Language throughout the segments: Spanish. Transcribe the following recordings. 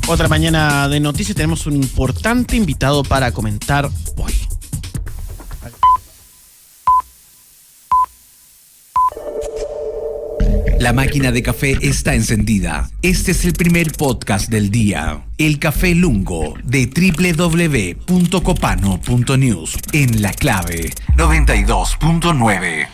Otra mañana de noticias, tenemos un importante invitado para comentar hoy. La máquina de café está encendida. Este es el primer podcast del día. El Café Lungo de www.copano.news en La Clave 92.9.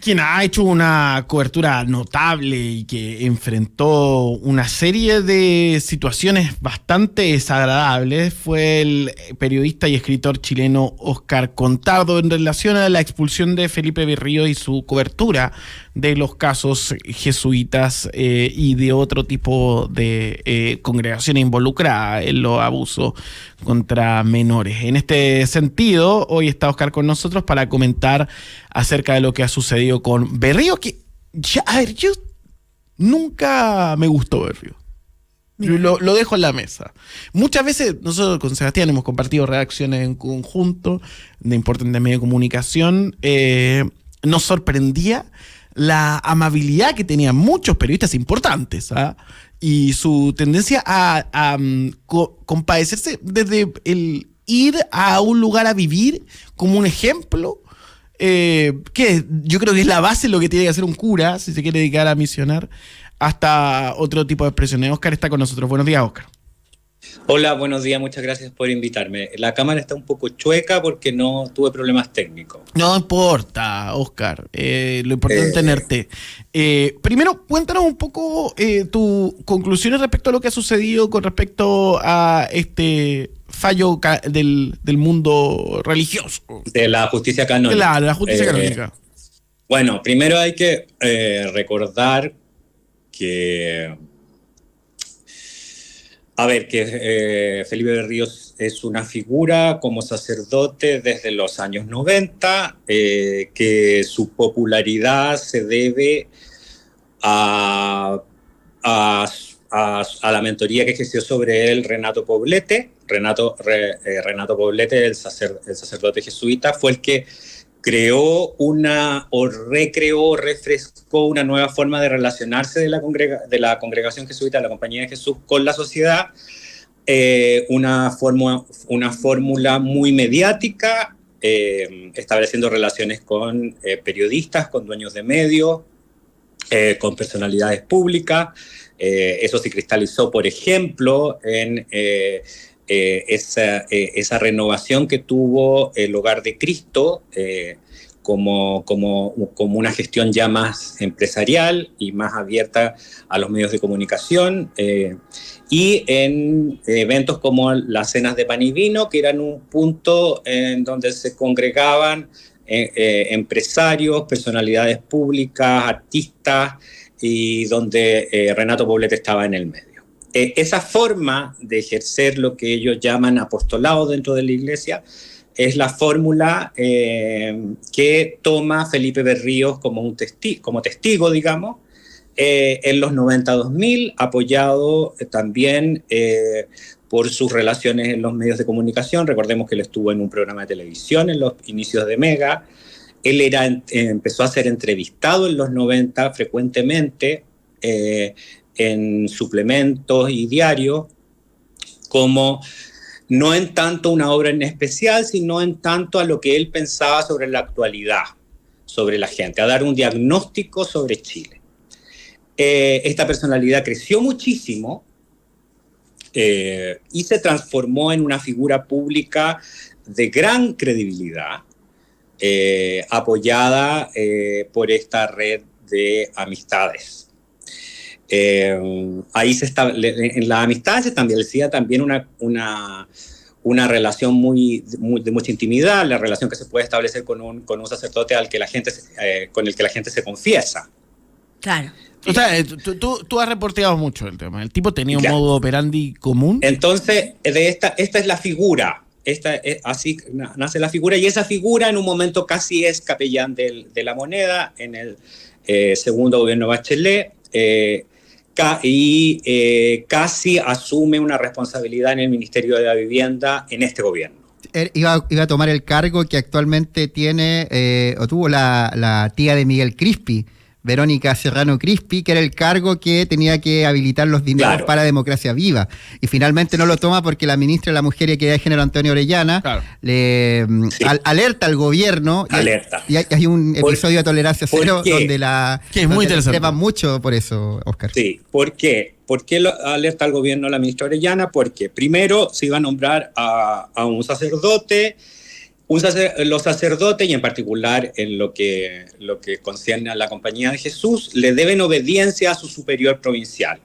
Quien ha hecho una cobertura notable y que enfrentó una serie de situaciones bastante desagradables fue el periodista y escritor chileno Óscar Contardo en relación a la expulsión de Felipe Berríos y su cobertura de los casos jesuitas y de otro tipo de congregaciones involucradas en los abusos contra menores. En este sentido, hoy está Óscar con nosotros para comentar acerca de lo que ha sucedido con Berríos, que yo nunca me gustó Berríos. Lo dejo en la mesa. Muchas veces nosotros con Sebastián hemos compartido redacciones en conjunto de importantes medios de comunicación. Nos sorprendía la amabilidad que tenían muchos periodistas importantes, y su tendencia a compadecerse desde el ir a un lugar a vivir como un ejemplo, que yo creo que es la base de lo que tiene que hacer un cura si se quiere dedicar a misionar, hasta otro tipo de expresiones. Óscar está con nosotros. Buenos días, Óscar. Hola, buenos días, muchas gracias por invitarme. La cámara está un poco chueca porque no tuve problemas técnicos. No importa, Óscar, lo importante es tenerte. Primero, cuéntanos un poco tus conclusiones respecto a lo que ha sucedido con respecto a este fallo del mundo religioso. De la justicia canónica. Claro, la justicia canónica. Bueno, primero hay que recordar que... Felipe Berríos es una figura como sacerdote desde los años 90, que su popularidad se debe a la mentoría que ejerció sobre él Renato Poblete. Renato Poblete, el sacerdote jesuita, fue el que creó refrescó una nueva forma de relacionarse de la congregación jesuita, de la Compañía de Jesús, con la sociedad, una fórmula muy mediática, estableciendo relaciones con periodistas, con dueños de medios, con personalidades públicas. Eso se cristalizó, por ejemplo, en esa renovación que tuvo el Hogar de Cristo, como una gestión ya más empresarial y más abierta a los medios de comunicación, y en eventos como las cenas de pan y vino, que eran un punto en donde se congregaban empresarios, personalidades públicas, artistas, y donde Renato Poblete estaba en el medio. Esa forma de ejercer lo que ellos llaman apostolado dentro de la iglesia es la fórmula que toma Felipe Berríos como testigo, digamos, en los 90-2000, apoyado también por sus relaciones en los medios de comunicación. Recordemos que él estuvo en un programa de televisión en los inicios de Mega. Él empezó a ser entrevistado en los 90 frecuentemente, en suplementos y diarios, como no en tanto una obra en especial, sino en tanto a lo que él pensaba sobre la actualidad, sobre la gente, a dar un diagnóstico sobre Chile. Esta personalidad creció muchísimo y se transformó en una figura pública de gran credibilidad, apoyada por esta red de amistades. Ahí en la amistad se establecía también una relación de mucha intimidad, la relación que se puede establecer con un sacerdote con el que la gente se confiesa. Claro. O sea, tú has reporteado mucho el tema. El tipo tenía un modo operandi común. Entonces, esta es la figura. Así nace la figura, y esa figura en un momento casi es capellán de la Moneda en el segundo gobierno Bachelet, y casi asume una responsabilidad en el Ministerio de la Vivienda en este gobierno. Iba a tomar el cargo que actualmente tiene o tuvo la tía de Miguel Crispi, Verónica Serrano Crispi, que era el cargo que tenía que habilitar los dineros para Democracia Viva. Y finalmente no lo toma porque la ministra de la Mujer y Equidad de Género, Antonio Orellana, le alerta al gobierno. Y hay un episodio de Tolerancia Cero donde que es muy interesante. Sepa mucho por eso, Oscar. Sí, ¿por qué? ¿Por qué alerta al gobierno la ministra Orellana? Porque primero se iba a nombrar a un sacerdote. Los sacerdotes, y en particular en lo que concierne a la Compañía de Jesús, le deben obediencia a su superior provincial.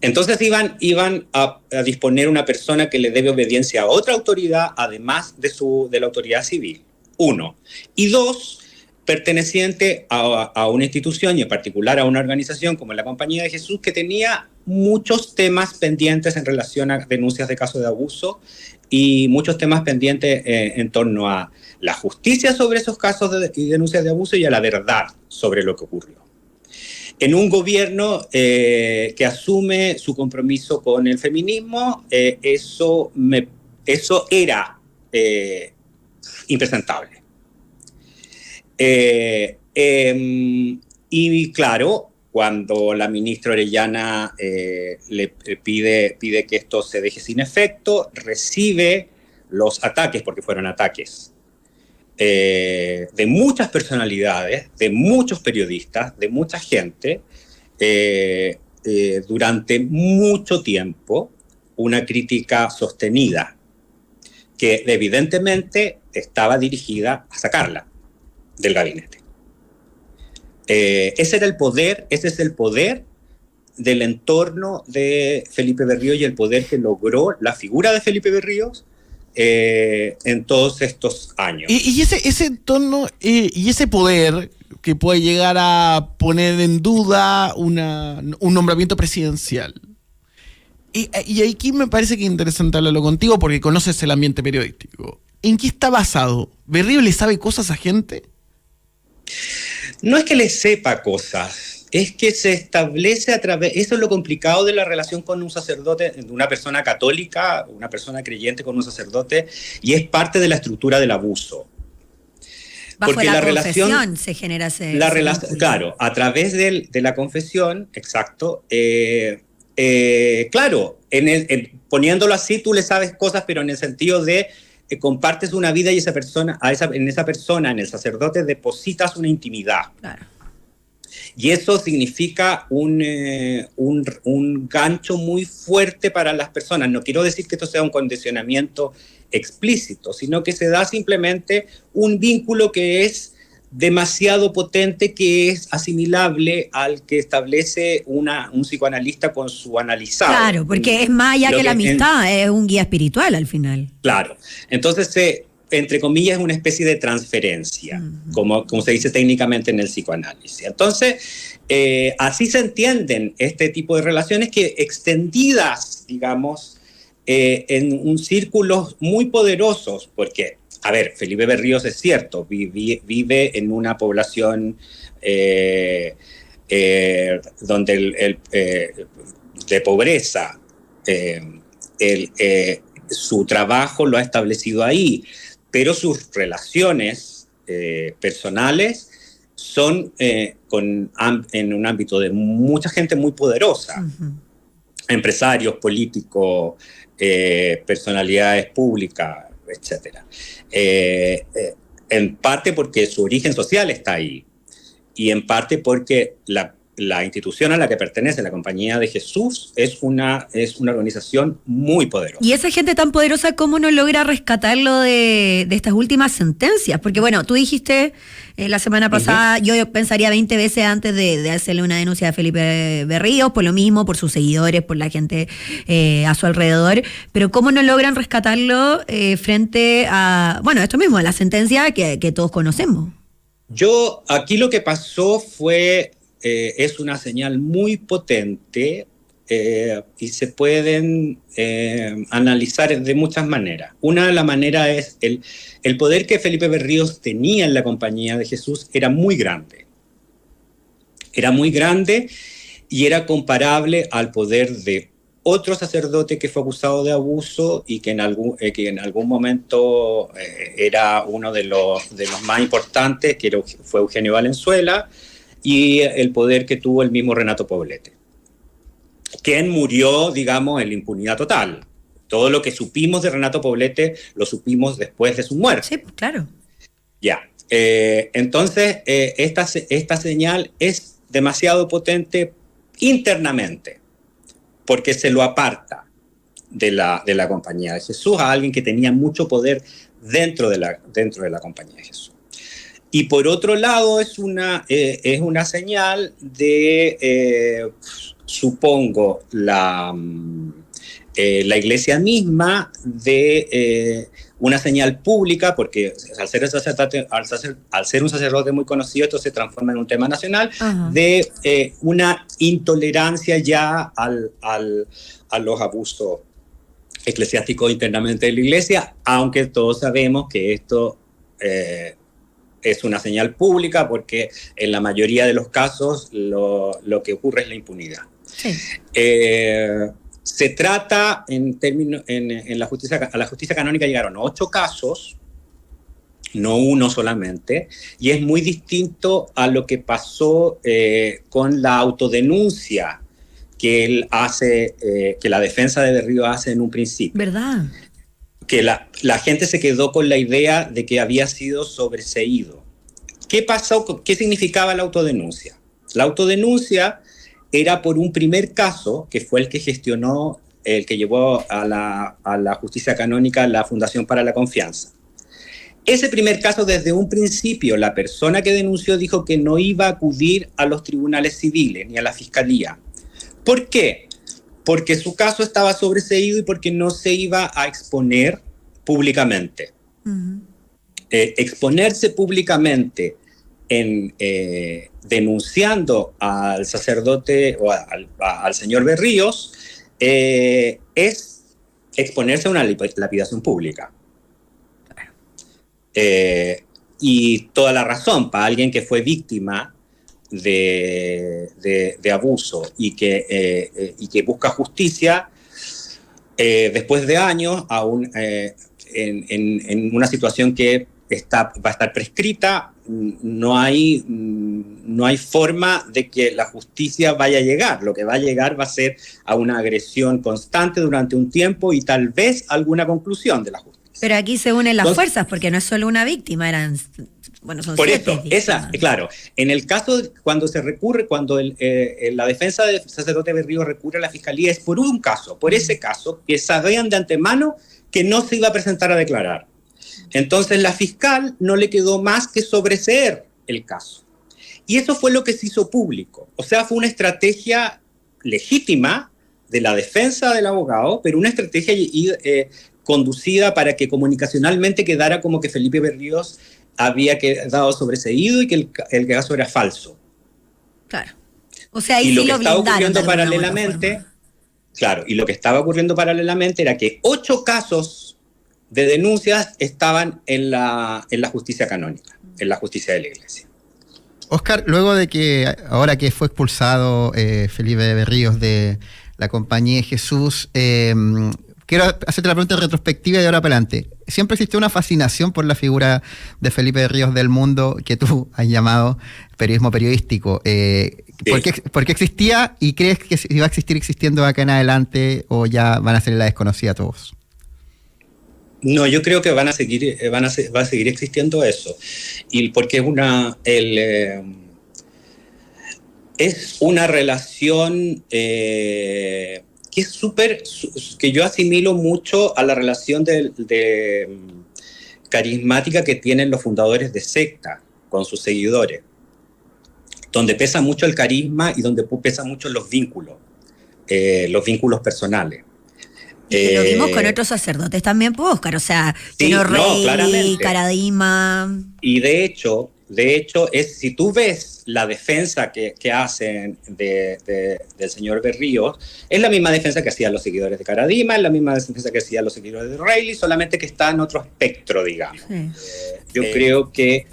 Entonces iban a disponer una persona que le debe obediencia a otra autoridad, además de la autoridad civil. 1. Y 2, perteneciente a una institución, y en particular a una organización como la Compañía de Jesús, que tenía muchos temas pendientes en relación a denuncias de casos de abuso y muchos temas pendientes en torno a la justicia sobre esos casos y denuncias de abuso y a la verdad sobre lo que ocurrió. En un gobierno que asume su compromiso con el feminismo, eso era impresentable. Y claro, cuando la ministra Orellana le pide que esto se deje sin efecto, recibe los ataques, porque fueron ataques, de muchas personalidades, de muchos periodistas, de mucha gente, durante mucho tiempo, una crítica sostenida, que evidentemente estaba dirigida a sacarla del gabinete. Ese es el poder del entorno de Felipe Berríos y el poder que logró la figura de Felipe Berríos en todos estos años. Y ese entorno y ese poder que puede llegar a poner en duda un nombramiento presidencial. Y aquí me parece que es interesante hablarlo contigo porque conoces el ambiente periodístico. ¿En qué está basado? ¿Berríos le sabe cosas a gente? No es que le sepa cosas, es que se establece a través... Eso es lo complicado de la relación con un sacerdote, una persona católica, una persona creyente con un sacerdote, y es parte de la estructura del abuso. Bajo porque la confesión se genera ese... Claro, a través de la confesión, exacto. Claro, poniéndolo así, tú le sabes cosas, pero en el sentido de... compartes una vida y en esa persona, en el sacerdote, depositas una intimidad. Claro. Y eso significa un gancho muy fuerte para las personas. No quiero decir que esto sea un condicionamiento explícito, sino que se da simplemente un vínculo que es demasiado potente, que es asimilable al que establece un psicoanalista con su analizado. Claro, porque es más allá que la amistad, es un guía espiritual al final. Claro, entonces entre comillas es una especie de transferencia, como se dice técnicamente en el psicoanálisis. Entonces, así se entienden este tipo de relaciones que extendidas, digamos, en un círculos muy poderosos, porque... A ver, Felipe Berríos es cierto, vive en una población donde de pobreza, su trabajo lo ha establecido ahí, pero sus relaciones personales son en un ámbito de mucha gente muy poderosa, empresarios, políticos, personalidades públicas, etcétera. En parte porque su origen social está ahí y en parte porque la institución a la que pertenece la Compañía de Jesús es una organización muy poderosa. Y esa gente tan poderosa, ¿cómo no logra rescatarlo de estas últimas sentencias? Porque bueno, tú dijiste la semana pasada, yo pensaría 20 veces antes de hacerle una denuncia a Felipe Berríos, por lo mismo, por sus seguidores, por la gente a su alrededor, pero ¿cómo no logran rescatarlo frente a, bueno, esto mismo, a la sentencia que todos conocemos? Aquí lo que pasó fue... es una señal muy potente y se pueden analizar de muchas maneras. Una de las maneras es el poder que Felipe Berríos tenía en la Compañía de Jesús era muy grande. Era muy grande y era comparable al poder de otro sacerdote que fue acusado de abuso y que en algún momento era uno de los más importantes, fue Eugenio Valenzuela, y el poder que tuvo el mismo Renato Poblete, quien murió, digamos, en la impunidad total. Todo lo que supimos de Renato Poblete lo supimos después de su muerte. Sí, claro. Ya. Entonces, esta señal es demasiado potente internamente, porque se lo aparta de la Compañía de Jesús a alguien que tenía mucho poder dentro de la Compañía de Jesús. Y por otro lado, es una señal de, supongo, la Iglesia misma, de una señal pública, porque al ser un sacerdote muy conocido, esto se transforma en un tema nacional, de una intolerancia ya a los abusos eclesiásticos internamente de la Iglesia, aunque todos sabemos que esto es una señal pública, porque en la mayoría de los casos lo que ocurre es la impunidad. Sí. Se trata, a la justicia canónica llegaron 8 casos, no uno solamente, y es muy distinto a lo que pasó con la autodenuncia que él hace, que la defensa de Berríos hace en un principio. ¿Verdad? Que la gente se quedó con la idea de que había sido sobreseído. ¿Qué pasó? ¿Qué significaba la autodenuncia? La autodenuncia era por un primer caso, que fue el que gestionó, el que llevó a la justicia canónica la Fundación para la Confianza. Ese primer caso, desde un principio, la persona que denunció dijo que no iba a acudir a los tribunales civiles ni a la fiscalía. ¿Por qué? Porque su caso estaba sobreseído y porque no se iba a exponer públicamente. Exponerse públicamente denunciando al sacerdote o al señor Berríos es exponerse a una lapidación pública. Y toda la razón, para alguien que fue víctima de abuso y que busca justicia después de años aún, en una situación que va a estar prescrita. No hay forma de que la justicia vaya a llegar. Lo que va a llegar va a ser a una agresión constante durante un tiempo y tal vez alguna conclusión de la justicia. Pero aquí se unen las fuerzas, porque no es solo una víctima, son por 7 eso, claro, en el caso cuando se recurre, cuando la defensa del sacerdote Berríos recurre a la fiscalía, es por un caso, por ese caso, que sabían de antemano que no se iba a presentar a declarar. Entonces la fiscal no le quedó más que sobreseer el caso. Y eso fue lo que se hizo público. O sea, fue una estrategia legítima de la defensa del abogado, pero una estrategia conducida para que comunicacionalmente quedara como que Felipe Berríos había quedado sobreseído y que el caso era falso. Claro. O sea, ahí y sí lo que lo estaba ocurriendo de paralelamente, claro, y lo que estaba ocurriendo paralelamente era que 8 casos de denuncias estaban en la justicia canónica, en la justicia de la Iglesia. Oscar, luego de que, ahora que fue expulsado Felipe Berríos de la Compañía de Jesús, quiero hacerte la pregunta retrospectiva de ahora para adelante. Siempre existió una fascinación por la figura de Felipe Berríos del mundo, que tú has llamado periodismo periodístico. Sí. ¿Por qué existía y crees que va a existir existiendo acá en adelante o ya van a ser la desconocida todos? No, yo creo que va a seguir existiendo eso. Y porque es una relación que es que yo asimilo mucho a la relación de carismática que tienen los fundadores de secta con sus seguidores, donde pesa mucho el carisma y donde pesan mucho los vínculos personales. Y lo vimos con otros sacerdotes también, pues, Oscar, o sea, Teno Rey, Caradima. Y de hecho, si tú ves la defensa que hacen del señor Berríos, es la misma defensa que hacían los seguidores de Caradima, es la misma defensa que hacían los seguidores de Reilly, solamente que está en otro espectro, digamos. Sí. Yo creo que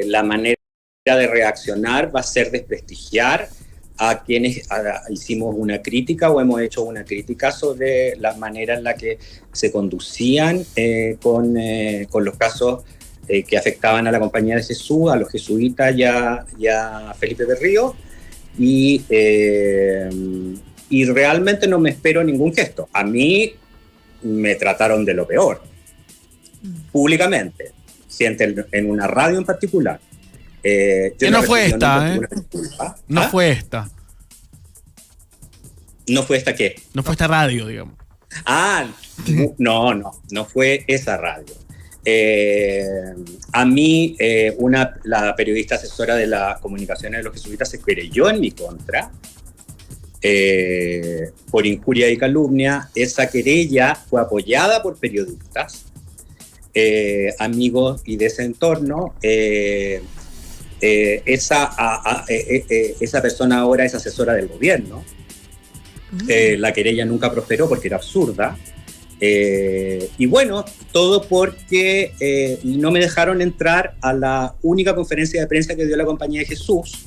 la manera de reaccionar va a ser desprestigiar a quienes hicimos una crítica o hemos hecho una crítica sobre la manera en la que se conducían con los casos que afectaban a la Compañía de Jesús, a los jesuitas y a Felipe Berrío, y realmente no me espero ningún gesto. A mí me trataron de lo peor, públicamente, gente en una radio en particular. Que no fue esta, No fue esta. ¿No fue esta qué? No fue esta radio, digamos. No fue esa radio. A mí, la periodista asesora de las comunicaciones de los jesuitas se querelló en mi contra por injuria y calumnia. Esa querella fue apoyada por periodistas, amigos y de ese entorno. Esa persona ahora es asesora del gobierno. La querella nunca prosperó porque era absurda. Y bueno, todo porque no me dejaron entrar a la única conferencia de prensa que dio la Compañía de Jesús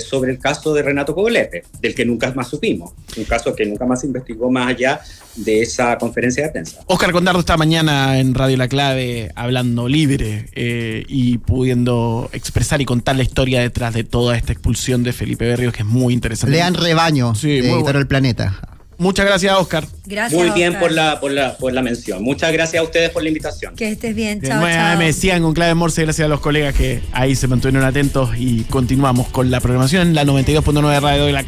sobre el caso de Renato Poblete, del que nunca más supimos, un caso que nunca más se investigó más allá de esa conferencia de prensa. Óscar Condardo esta mañana en Radio La Clave hablando libre y pudiendo expresar y contar la historia detrás de toda esta expulsión de Felipe Berríos, que es muy interesante. Lean Rebaño, sí, de Editorial El Planeta. Muchas gracias, Óscar. Gracias, muy bien Óscar. por la mención. Muchas gracias a ustedes por la invitación. Que estés bien, chao, chao. Me decían con clave Morse, gracias a los colegas que ahí se mantuvieron atentos y continuamos con la programación en la 92.9 Radio de La Clave.